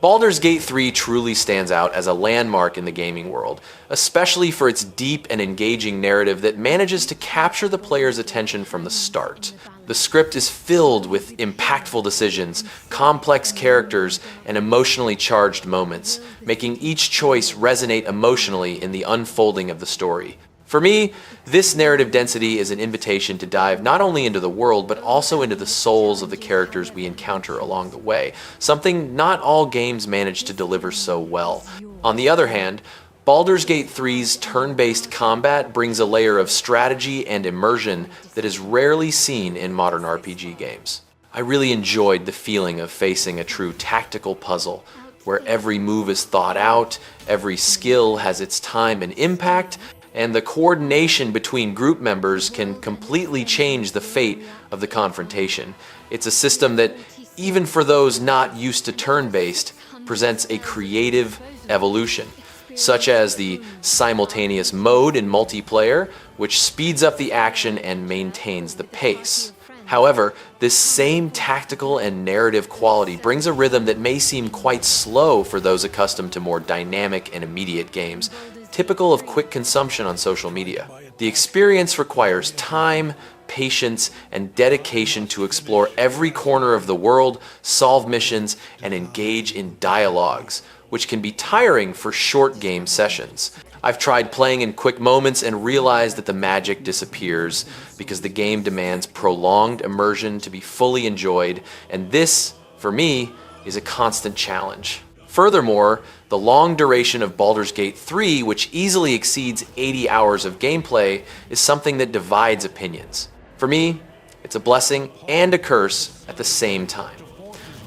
Baldur's Gate 3 truly stands out as a landmark in the gaming world, especially for its deep and engaging narrative that manages to capture the player's attention from the start. The script is filled with impactful decisions, complex characters, and emotionally charged moments, making each choice resonate emotionally in the unfolding of the story. For me, this narrative density is an invitation to dive not only into the world, but also into the souls of the characters we encounter along the way, something not all games manage to deliver so well. On the other hand, Baldur's Gate 3's turn-based combat brings a layer of strategy and immersion that is rarely seen in modern RPG games. I really enjoyed the feeling of facing a true tactical puzzle, where every move is thought out, every skill has its time and impact, and the coordination between group members can completely change the fate of the confrontation. It's a system that, even for those not used to turn-based, presents a creative evolution, such as the simultaneous mode in multiplayer, which speeds up the action and maintains the pace. However, this same tactical and narrative quality brings a rhythm that may seem quite slow for those accustomed to more dynamic and immediate games, typical of quick consumption on social media. The experience requires time, patience, and dedication to explore every corner of the world, solve missions, and engage in dialogues, which can be tiring for short game sessions. I've tried playing in quick moments and realized that the magic disappears because the game demands prolonged immersion to be fully enjoyed, and this, for me, is a constant challenge. Furthermore, the long duration of Baldur's Gate 3, which easily exceeds 80 hours of gameplay, is something that divides opinions. For me, it's a blessing and a curse at the same time.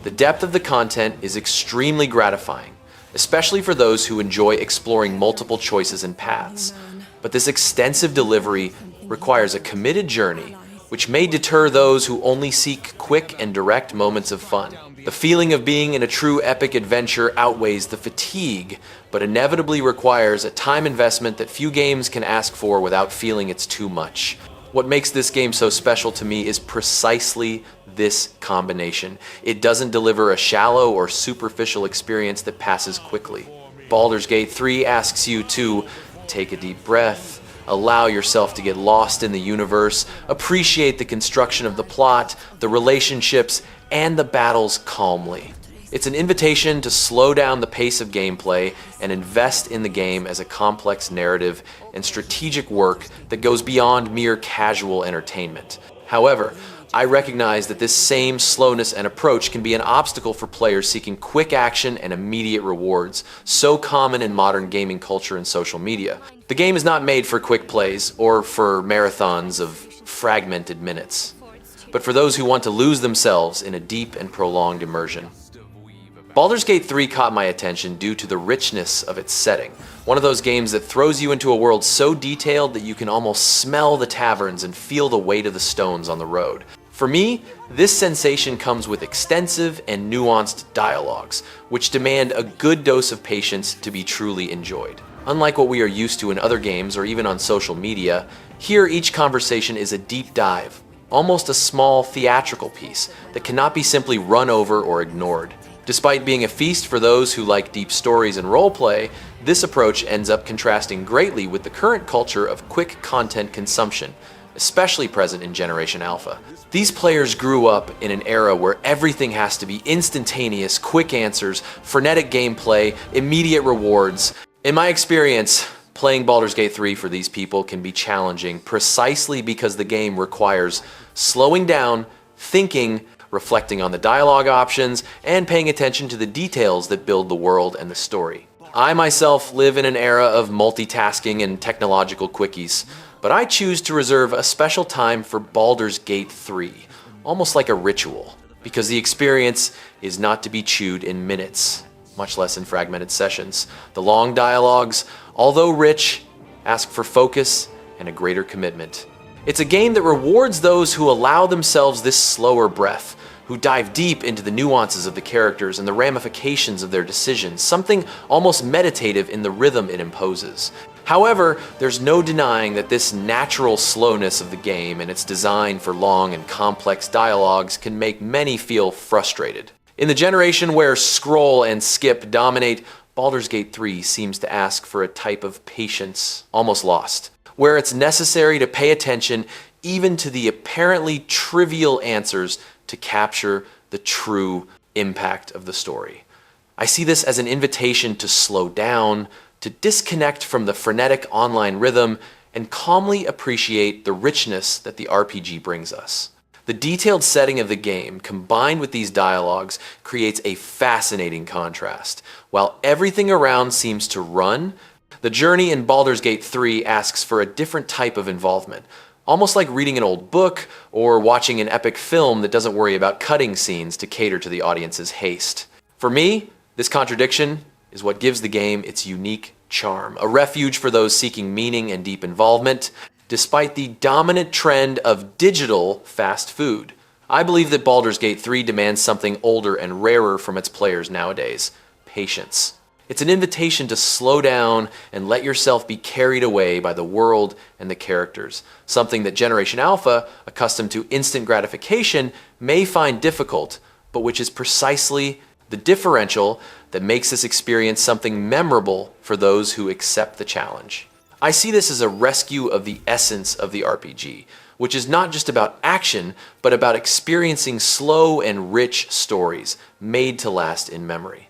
The depth of the content is extremely gratifying, especially for those who enjoy exploring multiple choices and paths. But this extensive delivery requires a committed journey, which may deter those who only seek quick and direct moments of fun. The feeling of being in a true epic adventure outweighs the fatigue, but inevitably requires a time investment that few games can ask for without feeling it's too much. What makes this game so special to me is precisely this combination. It doesn't deliver a shallow or superficial experience that passes quickly. Baldur's Gate 3 asks you to take a deep breath, allow yourself to get lost in the universe, appreciate the construction of the plot, the relationships, and the battles calmly. It's an invitation to slow down the pace of gameplay and invest in the game as a complex narrative and strategic work that goes beyond mere casual entertainment. However, I recognize that this same slowness and approach can be an obstacle for players seeking quick action and immediate rewards, so common in modern gaming culture and social media. The game is not made for quick plays or for marathons of fragmented minutes, but for those who want to lose themselves in a deep and prolonged immersion. Baldur's Gate 3 caught my attention due to the richness of its setting, one of those games that throws you into a world so detailed that you can almost smell the taverns and feel the weight of the stones on the road. For me, this sensation comes with extensive and nuanced dialogues, which demand a good dose of patience to be truly enjoyed. Unlike what we are used to in other games or even on social media, here each conversation is a deep dive, almost a small theatrical piece that cannot be simply run over or ignored. Despite being a feast for those who like deep stories and roleplay, this approach ends up contrasting greatly with the current culture of quick content consumption, especially present in Generation Alpha. These players grew up in an era where everything has to be instantaneous, quick answers, frenetic gameplay, immediate rewards. In my experience, playing Baldur's Gate 3 for these people can be challenging precisely because the game requires slowing down, thinking, reflecting on the dialogue options, and paying attention to the details that build the world and the story. I myself live in an era of multitasking and technological quickies, but I choose to reserve a special time for Baldur's Gate 3, almost like a ritual, because the experience is not to be chewed in minutes, much less in fragmented sessions. The long dialogues, although rich, ask for focus and a greater commitment. It's a game that rewards those who allow themselves this slower breath, who dive deep into the nuances of the characters and the ramifications of their decisions, something almost meditative in the rhythm it imposes. However, there's no denying that this natural slowness of the game and its design for long and complex dialogues can make many feel frustrated. In the generation where scroll and skip dominate, Baldur's Gate 3 seems to ask for a type of patience almost lost, where it's necessary to pay attention even to the apparently trivial answers to capture the true impact of the story. I see this as an invitation to slow down, to disconnect from the frenetic online rhythm, and calmly appreciate the richness that the RPG brings us. The detailed setting of the game, combined with these dialogues, creates a fascinating contrast. While everything around seems to run, the journey in Baldur's Gate 3 asks for a different type of involvement, almost like reading an old book or watching an epic film that doesn't worry about cutting scenes to cater to the audience's haste. For me, this contradiction is what gives the game its unique charm, a refuge for those seeking meaning and deep involvement, despite the dominant trend of digital fast food. I believe that Baldur's Gate 3 demands something older and rarer from its players nowadays: patience. It's an invitation to slow down and let yourself be carried away by the world and the characters, something that Generation Alpha, accustomed to instant gratification, may find difficult, but which is precisely the differential that makes this experience something memorable for those who accept the challenge. I see this as a rescue of the essence of the RPG, which is not just about action, but about experiencing slow and rich stories made to last in memory.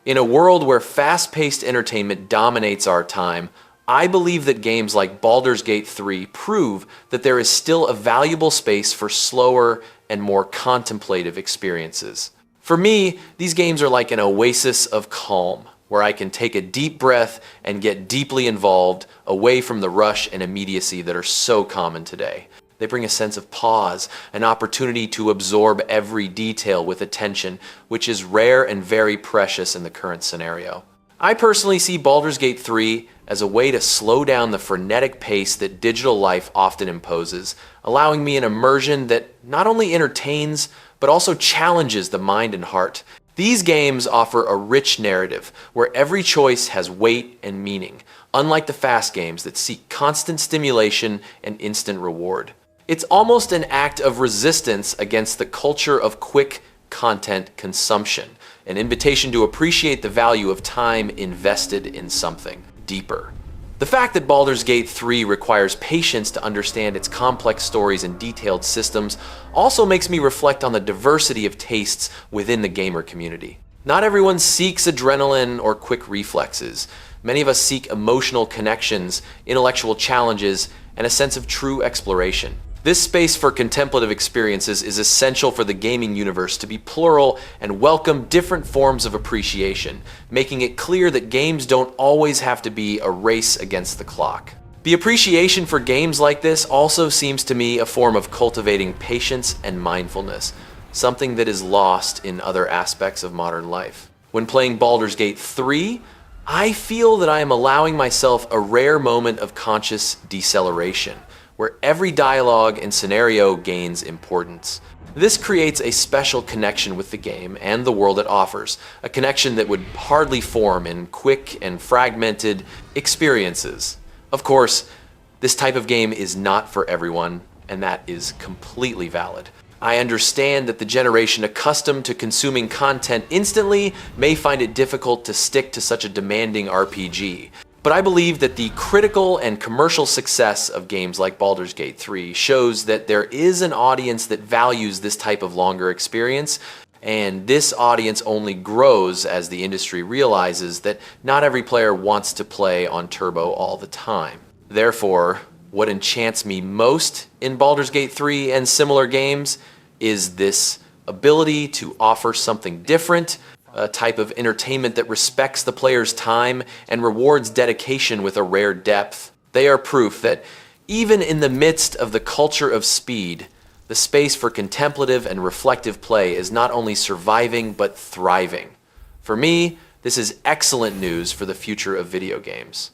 In a world where fast-paced entertainment dominates our time, I believe that games like Baldur's Gate 3 prove that there is still a valuable space for slower and more contemplative experiences. For me, these games are like an oasis of calm, where I can take a deep breath and get deeply involved, away from the rush and immediacy that are so common today. They bring a sense of pause, an opportunity to absorb every detail with attention, which is rare and very precious in the current scenario. I personally see Baldur's Gate 3 as a way to slow down the frenetic pace that digital life often imposes, allowing me an immersion that not only entertains, but also challenges the mind and heart. These games offer a rich narrative where every choice has weight and meaning, unlike the fast games that seek constant stimulation and instant reward. It's almost an act of resistance against the culture of quick content consumption, an invitation to appreciate the value of time invested in something deeper. The fact that Baldur's Gate 3 requires patience to understand its complex stories and detailed systems also makes me reflect on the diversity of tastes within the gamer community. Not everyone seeks adrenaline or quick reflexes. Many of us seek emotional connections, intellectual challenges, and a sense of true exploration. This space for contemplative experiences is essential for the gaming universe to be plural and welcome different forms of appreciation, making it clear that games don't always have to be a race against the clock. The appreciation for games like this also seems to me a form of cultivating patience and mindfulness, something that is lost in other aspects of modern life. When playing Baldur's Gate 3, I feel that I am allowing myself a rare moment of conscious deceleration, where every dialogue and scenario gains importance. This creates a special connection with the game and the world it offers, a connection that would hardly form in quick and fragmented experiences. Of course, this type of game is not for everyone, and that is completely valid. I understand that the generation accustomed to consuming content instantly may find it difficult to stick to such a demanding RPG. But I believe that the critical and commercial success of games like Baldur's Gate 3 shows that there is an audience that values this type of longer experience, and this audience only grows as the industry realizes that not every player wants to play on turbo all the time. Therefore, what enchants me most in Baldur's Gate 3 and similar games is this ability to offer something different, a type of entertainment that respects the player's time and rewards dedication with a rare depth. They are proof that even in the midst of the culture of speed, the space for contemplative and reflective play is not only surviving but thriving. For me, this is excellent news for the future of video games.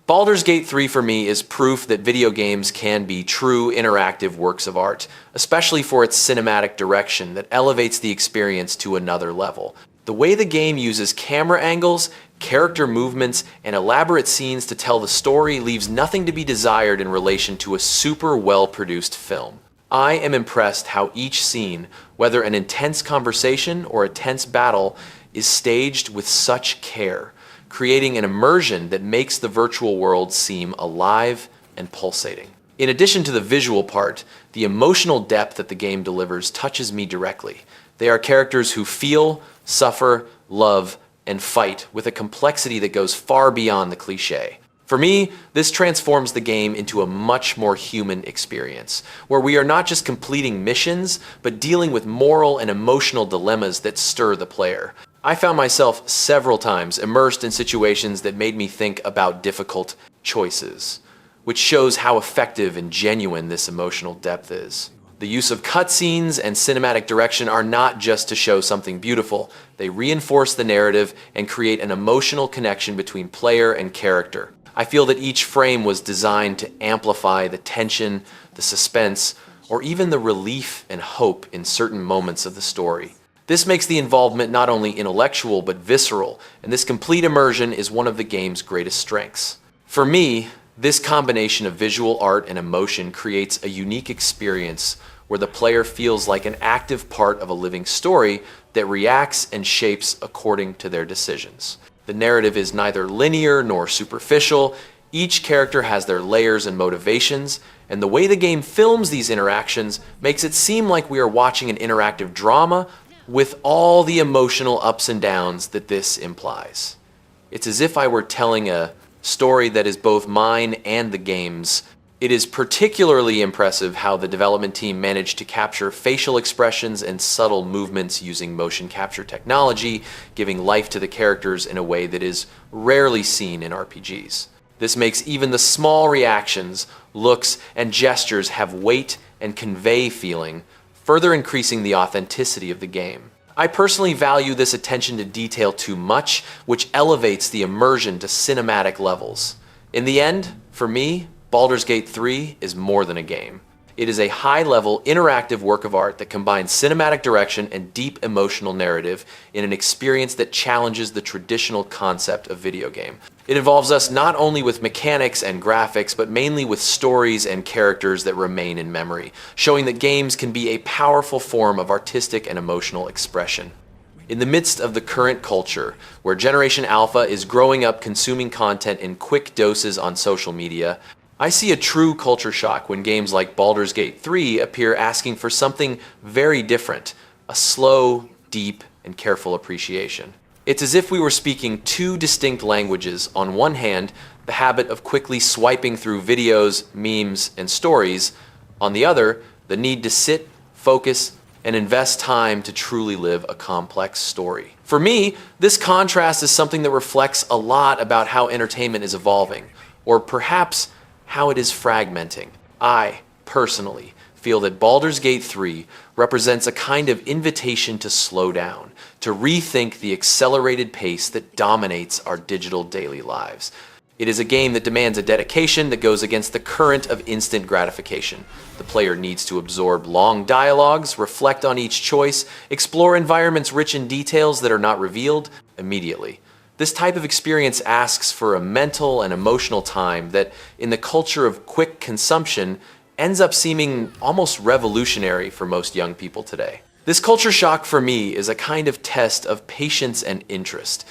Baldur's Gate 3 for me is proof that video games can be true interactive works of art, especially for its cinematic direction that elevates the experience to another level. The way the game uses camera angles, character movements, and elaborate scenes to tell the story leaves nothing to be desired in relation to a super well-produced film. I am impressed how each scene, whether an intense conversation or a tense battle, is staged with such care, creating an immersion that makes the virtual world seem alive and pulsating. In addition to the visual part, the emotional depth that the game delivers touches me directly. They are characters who feel, suffer, love, and fight with a complexity that goes far beyond the cliché. For me, this transforms the game into a much more human experience, where we are not just completing missions, but dealing with moral and emotional dilemmas that stir the player. I found myself several times immersed in situations that made me think about difficult choices, which shows how effective and genuine this emotional depth is. The use of cutscenes and cinematic direction are not just to show something beautiful. They reinforce the narrative and create an emotional connection between player and character. I feel that each frame was designed to amplify the tension, the suspense, or even the relief and hope in certain moments of the story. This makes the involvement not only intellectual but visceral, and this complete immersion is one of the game's greatest strengths. For me, this combination of visual art and emotion creates a unique experience where the player feels like an active part of a living story that reacts and shapes according to their decisions. The narrative is neither linear nor superficial. Each character has their layers and motivations, and the way the game films these interactions makes it seem like we are watching an interactive drama with all the emotional ups and downs that this implies. It's as if I were telling a story that is both mine and the game's. It is particularly impressive how the development team managed to capture facial expressions and subtle movements using motion capture technology, giving life to the characters in a way that is rarely seen in RPGs. This makes even the small reactions, looks, and gestures have weight and convey feeling, further increasing the authenticity of the game. I personally value this attention to detail too much, which elevates the immersion to cinematic levels. In the end, for me, Baldur's Gate 3 is more than a game. It is a high-level, interactive work of art that combines cinematic direction and deep emotional narrative in an experience that challenges the traditional concept of video game. It involves us not only with mechanics and graphics, but mainly with stories and characters that remain in memory, showing that games can be a powerful form of artistic and emotional expression. In the midst of the current culture, where Generation Alpha is growing up consuming content in quick doses on social media, I see a true culture shock when games like Baldur's Gate 3 appear asking for something very different, a slow, deep, and careful appreciation. It's as if we were speaking two distinct languages. On one hand, the habit of quickly swiping through videos, memes, and stories. On the other, the need to sit, focus, and invest time to truly live a complex story. For me, this contrast is something that reflects a lot about how entertainment is evolving, or perhaps how it is fragmenting. I, personally, feel that Baldur's Gate 3 represents a kind of invitation to slow down, to rethink the accelerated pace that dominates our digital daily lives. It is a game that demands a dedication that goes against the current of instant gratification. The player needs to absorb long dialogues, reflect on each choice, explore environments rich in details that are not revealed immediately. This type of experience asks for a mental and emotional time that, in the culture of quick consumption, ends up seeming almost revolutionary for most young people today. This culture shock for me is a kind of test of patience and interest.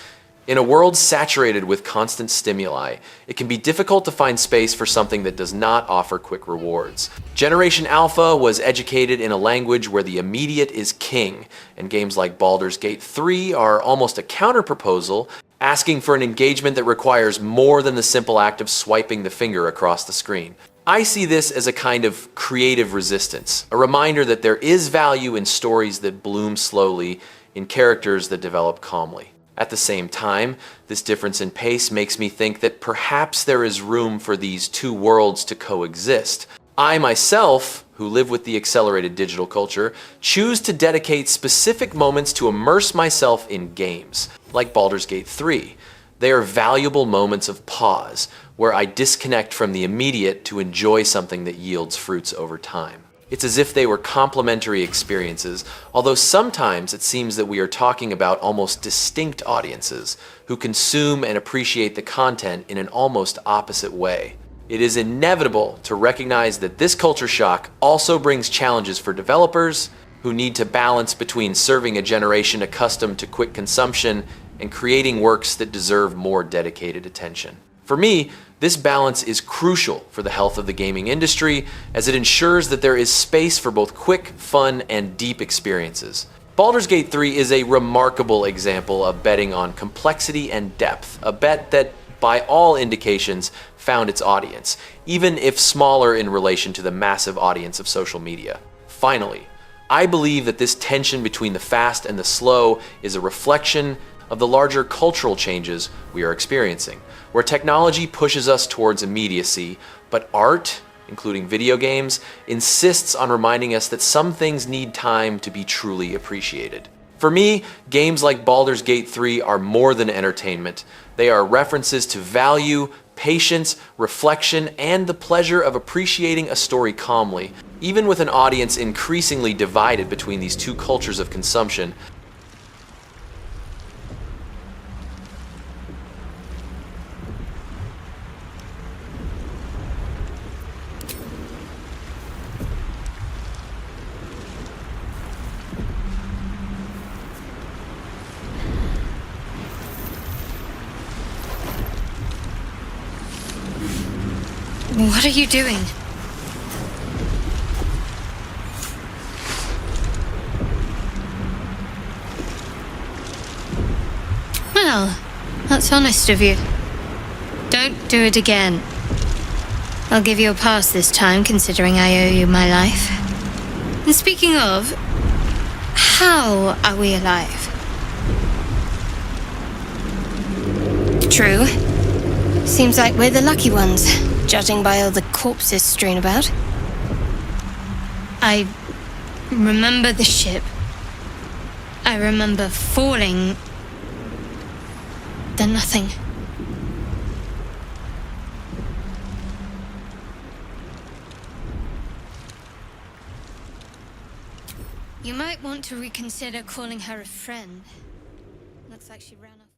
In a world saturated with constant stimuli, it can be difficult to find space for something that does not offer quick rewards. Generation Alpha was educated in a language where the immediate is king, and games like Baldur's Gate 3 are almost a counterproposal, asking for an engagement that requires more than the simple act of swiping the finger across the screen. I see this as a kind of creative resistance, a reminder that there is value in stories that bloom slowly, in characters that develop calmly. At the same time, this difference in pace makes me think that perhaps there is room for these two worlds to coexist. I myself, who live with the accelerated digital culture, choose to dedicate specific moments to immerse myself in games, like Baldur's Gate 3. They are valuable moments of pause, where I disconnect from the immediate to enjoy something that yields fruits over time. It's as if they were complementary experiences, although sometimes it seems that we are talking about almost distinct audiences who consume and appreciate the content in an almost opposite way. It is inevitable to recognize that this culture shock also brings challenges for developers who need to balance between serving a generation accustomed to quick consumption and creating works that deserve more dedicated attention. For me, this balance is crucial for the health of the gaming industry, as it ensures that there is space for both quick, fun, and deep experiences. Baldur's Gate 3 is a remarkable example of betting on complexity and depth, a bet that, by all indications, found its audience, even if smaller in relation to the massive audience of social media. Finally, I believe that this tension between the fast and the slow is a reflection of the larger cultural changes we are experiencing, where technology pushes us towards immediacy, but art, including video games, insists on reminding us that some things need time to be truly appreciated. For me, games like Baldur's Gate 3 are more than entertainment. They are references to value, patience, reflection, and the pleasure of appreciating a story calmly. Even with an audience increasingly divided between these two cultures of consumption, What are you doing? Well, that's honest of you. Don't do it again. I'll give you a pass this time, considering I owe you my life. And speaking of, how are we alive? True. Seems like we're the lucky ones, judging by all the corpses strewn about. I remember the ship. I remember falling. Then nothing. You might want to reconsider calling her a friend. Looks like she ran off.